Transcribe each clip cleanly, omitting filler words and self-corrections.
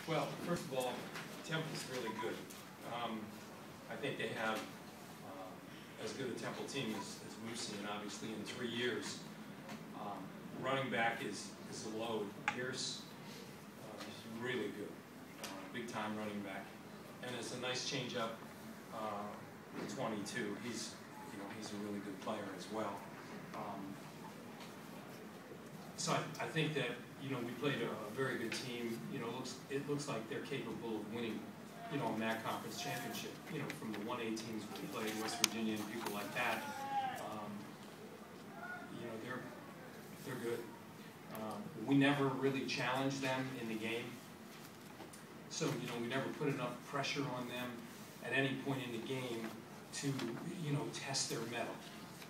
Well, first of all, Temple's really good. I think they have as good a Temple team as we've seen, obviously, in 3 years. Running back is a load. Pierce is really good, big-time running back, and it's a nice change-up. 22. He's a really good player as well. So I think that we played a very good team. It looks like they're capable of winning, a MAC conference championship. From the 1A teams we played, West Virginia and people like that. They're good. We never really challenged them in the game, so we never put enough pressure on them at any point in the game to test their mettle.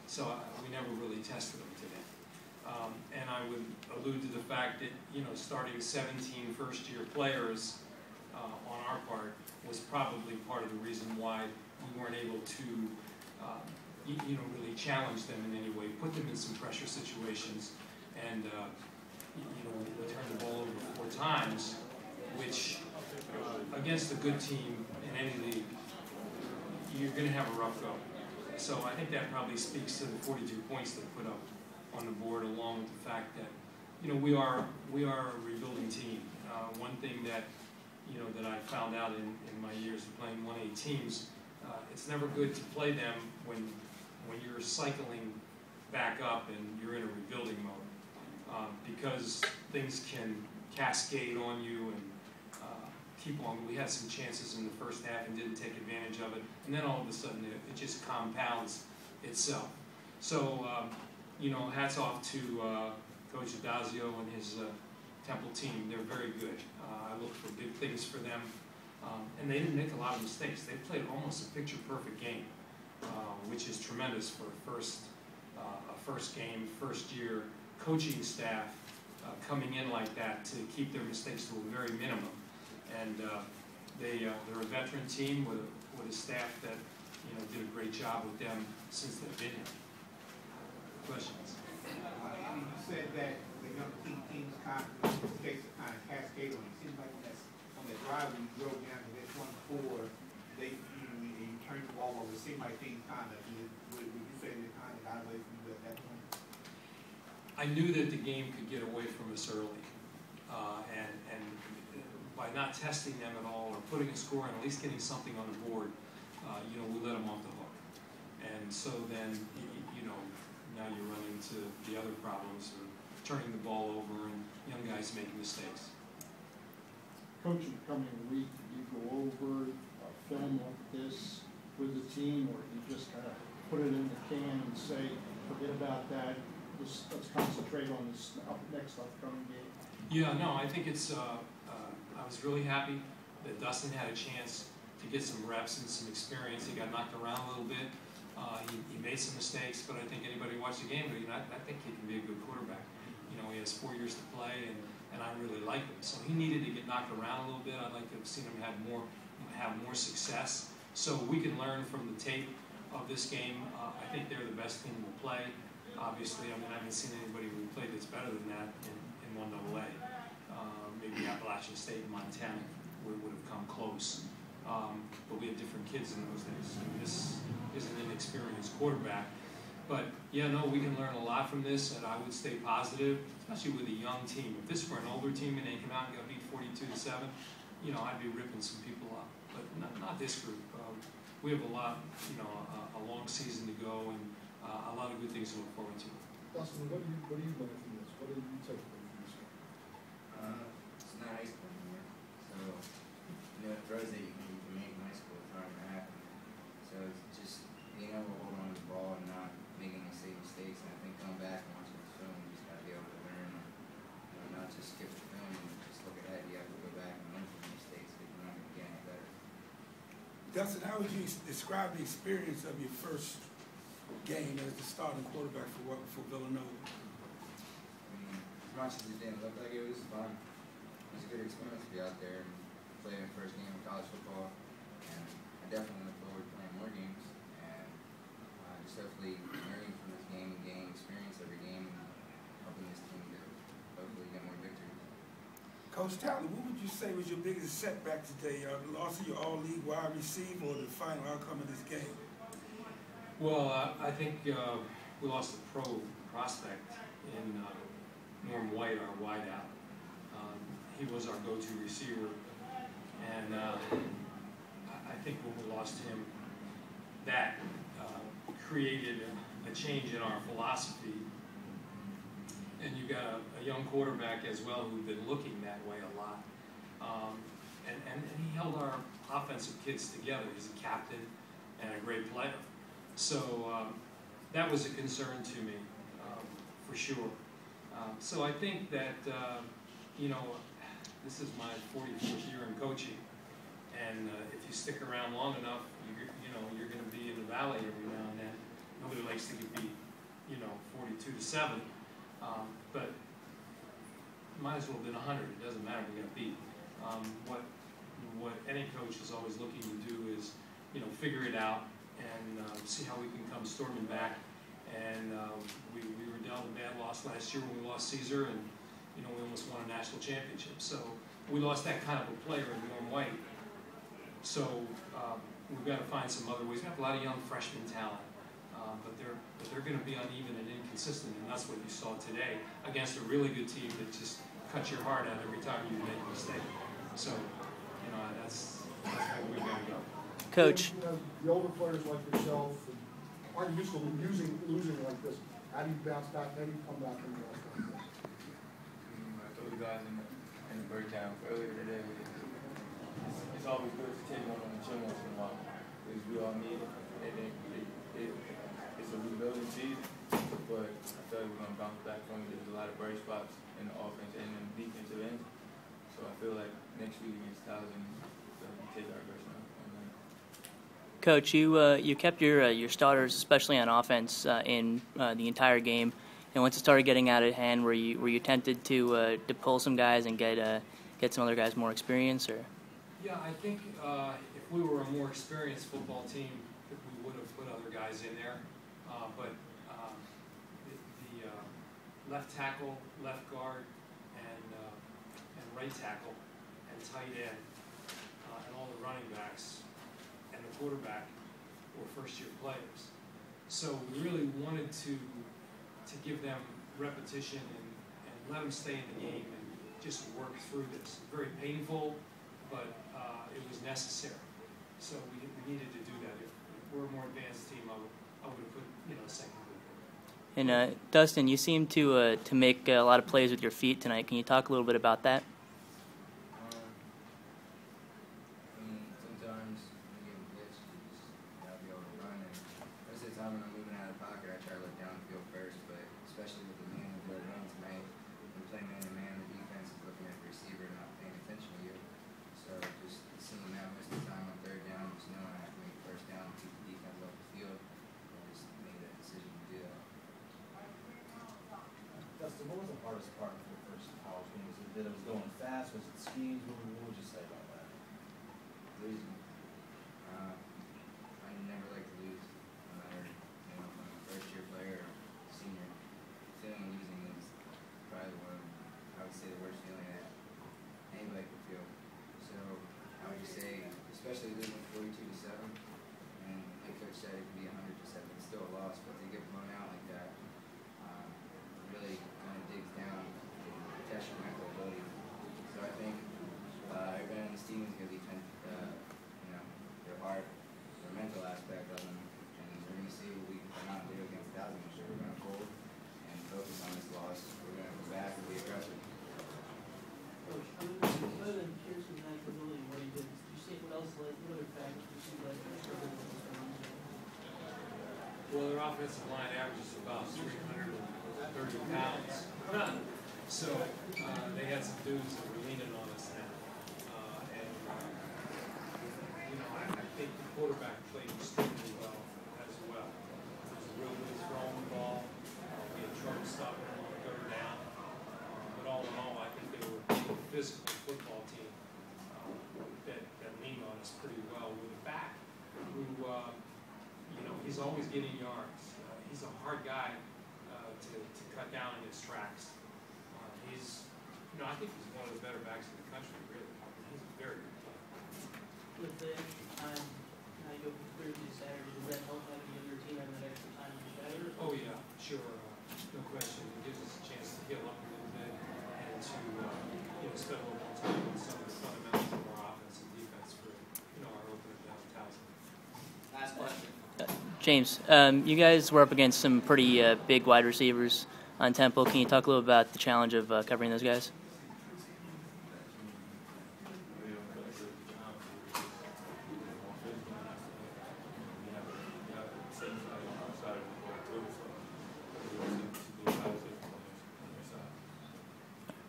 So we never really tested them today. And I would allude to the fact that starting 17 first-year players on our part was probably part of the reason why we weren't able to really challenge them in any way, put them in some pressure situations, and we turned the ball over 4 times, which against a good team in any league, you're going to have a rough go. So I think that probably speaks to the 42 points they put up on the board, along with the fact that we are a rebuilding team. One thing that that I found out in my years of playing 1A teams, it's never good to play them when you're cycling back up and you're in a rebuilding mode, because things can cascade on you and keep on. We had some chances in the first half and didn't take advantage of it, and then all of a sudden it just compounds itself. So hats off to Coach Adazio and his Temple team. They're very good. I look for big things for them, and they didn't make a lot of mistakes. They played almost a picture-perfect game, which is tremendous for a first game, first-year coaching staff coming in like that to keep their mistakes to a very minimum. And they're a veteran team with a staff that did a great job with them since they've been here. Questions? You said that the young teams mistakes are kind of cascade on you. It seems like on that drive when you drove down to that 1-4, you turned the ball over. It seemed like things kind of would you say they kind of got away from you at that point? I knew that the game could get away from us early, and by not testing them at all or putting a score and at least getting something on the board, we let them off the hook. And so then, now you run into the other problems of turning the ball over and young guys making mistakes. Coach, in the coming week, did you go over a film like this with the team, or did you just kind of put it in the can and say, forget about that, let's concentrate on this next upcoming game? Yeah, no, I think it's, I was really happy that Dustin had a chance to get some reps and some experience. He got knocked around a little bit. He made some mistakes, but I think anybody watched the game, I think he can be a good quarterback. He has 4 years to play, and I really like him. So he needed to get knocked around a little bit. I'd like to have seen him have more success, so we can learn from the tape of this game. I think they're the best team we'll play. Obviously, I haven't seen anybody we played that's better than that in 1AA. Maybe Appalachian State and Montana would have come close. But we had different kids in those days. This is an inexperienced quarterback. But, yeah, no, we can learn a lot from this, and I would stay positive, especially with a young team. If this were an older team and they came out and got beat 42-7, I'd be ripping some people up. But not this group. We have a lot, a long season to go, and a lot of good things to look forward to. Dustin, what do you learn from this? What did you take away from this one? It's not high school anymore. So, throws that you can make in high school, it's not going to happen. So it's just being able to hold on to the ball and not making any safe mistakes. And I think coming back and watching the film, you just got to be able to learn and not just skip the film and just look ahead. You have to go back and learn from the mistakes because you're not going to get any better. Dustin, how would you describe the experience of your first game as the starting quarterback for Villanova? As much as it didn't look like it was fun, it was a good experience to be out there and play my first game of college football. And I definitely look forward to playing more games and just hopefully learning from this game and gaining experience every game and helping this team to hopefully get more victories. Coach, Coach Talley, what would you say was your biggest setback today? The loss of your all-league wide receiver or the final outcome of this game? Well, I think we lost a pro prospect in Norm White, our wideout. He was our go-to receiver, and I think when we lost him, that created a change in our philosophy. And you got a young quarterback as well who'd been looking that way a lot. And he held our offensive kids together. He's a captain and a great player. So that was a concern to me, for sure. So I think that, you know, this is my 44th year in coaching. And if you stick around long enough, you're going to be in the valley every now and then. Nobody likes to get beat, 42-7. But might as well have been 100. It doesn't matter. We got beat. What any coach is always looking to do is, figure it out and see how we can come storming back. And we were dealt a bad loss last year when we lost Caesar, and we almost won a national championship. So we lost that kind of a player in Norm White. So we've got to find some other ways. We have a lot of young freshman talent. But they're going to be uneven and inconsistent, and that's what you saw today against a really good team that just cuts your heart out every time you make a mistake. So, that's where we've got to go. Coach. The older players like yourself aren't used to losing like this. How do you bounce back? How do you come back from that? I told you guys in the breakdown earlier today, it's always good to take one on the chin once in a while, because we all need it. It's a rebuilding season, but I feel like we're going to bounce back from it. There's a lot of bright spots in the offense and in the defensive end. So I feel like next week against Towson, we take our aggression on them. Coach, you kept your starters, especially on offense, in the entire game. And once it started getting out of hand, were you tempted to pull some guys and get some other guys more experience? Or? Yeah, I think if we were a more experienced football team, we would have put other guys in there. But the left tackle, left guard, and right tackle, and tight end, and all the running backs, and the quarterback were first-year players. So we really wanted to give them repetition and let them stay in the game and just work through this. Very painful, but it was necessary. So we needed to do that. If we're a more advanced team, I would have put a second group in. And Dustin, you seem to make a lot of plays with your feet tonight. Can you talk a little bit about that? Sometimes when you get a blitz, you just gotta be able to run. And most of the time when I'm moving out of the pocket, I try to look downfield first. But especially with the man who we're running tonight, when you play man-to-man, the defense is looking at the receiver and not paying attention to you. So just seeing that most of the time on third down, just knowing I have to make first down and keep the defense off the field, I just made that decision to do that. Dustin, what was the hardest part for the first college game? Was it that it was going fast? Was it schemes? What would you say about that? Losing. I never like to lose, no matter if I'm a first-year player or senior. Feeling losing is probably I would say the worst feeling that anybody could feel. So I would just say, especially losing 42-7, and like Coach said, it could be 100-7. It's still a loss, but to get blown out like that, really kind of digs down and tests your mental ability. So I think everybody on this team is going to be their heart, their mental aspect of them, and we're going to see what we can come out and do against Towson. I'm sure we're going to fold and focus on this loss. We're going to go back and be aggressive. Coach, other than Pearson's ability, what he did, did you see what other factors did you see like Well, their offensive line averages about 330 pounds. So they had some dudes that were leaning on us now. I think the quarterback played extremely well as well. He was real good throwing the ball. We had trouble stopping him on the third down. But all in all, I think they were a physical football team that leaned on us pretty well with a back who, he's always getting yards. He's a hard guy to cut down in his tracks. He's I think he's one of the better backs in the country, really. He's a very good player. With the extra time, now you go from Thursday to Saturday, does that help having the other team having that extra time to be better? Oh, yeah, sure, no question. It gives us a chance to heal up a little bit and to, spend a little more time on some of the fundamentals of our offense and defense for, our opener down in Towson. Last question. James, you guys were up against some pretty big wide receivers on Temple. Can you talk a little about the challenge of covering those guys?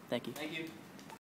Thank you. Thank you.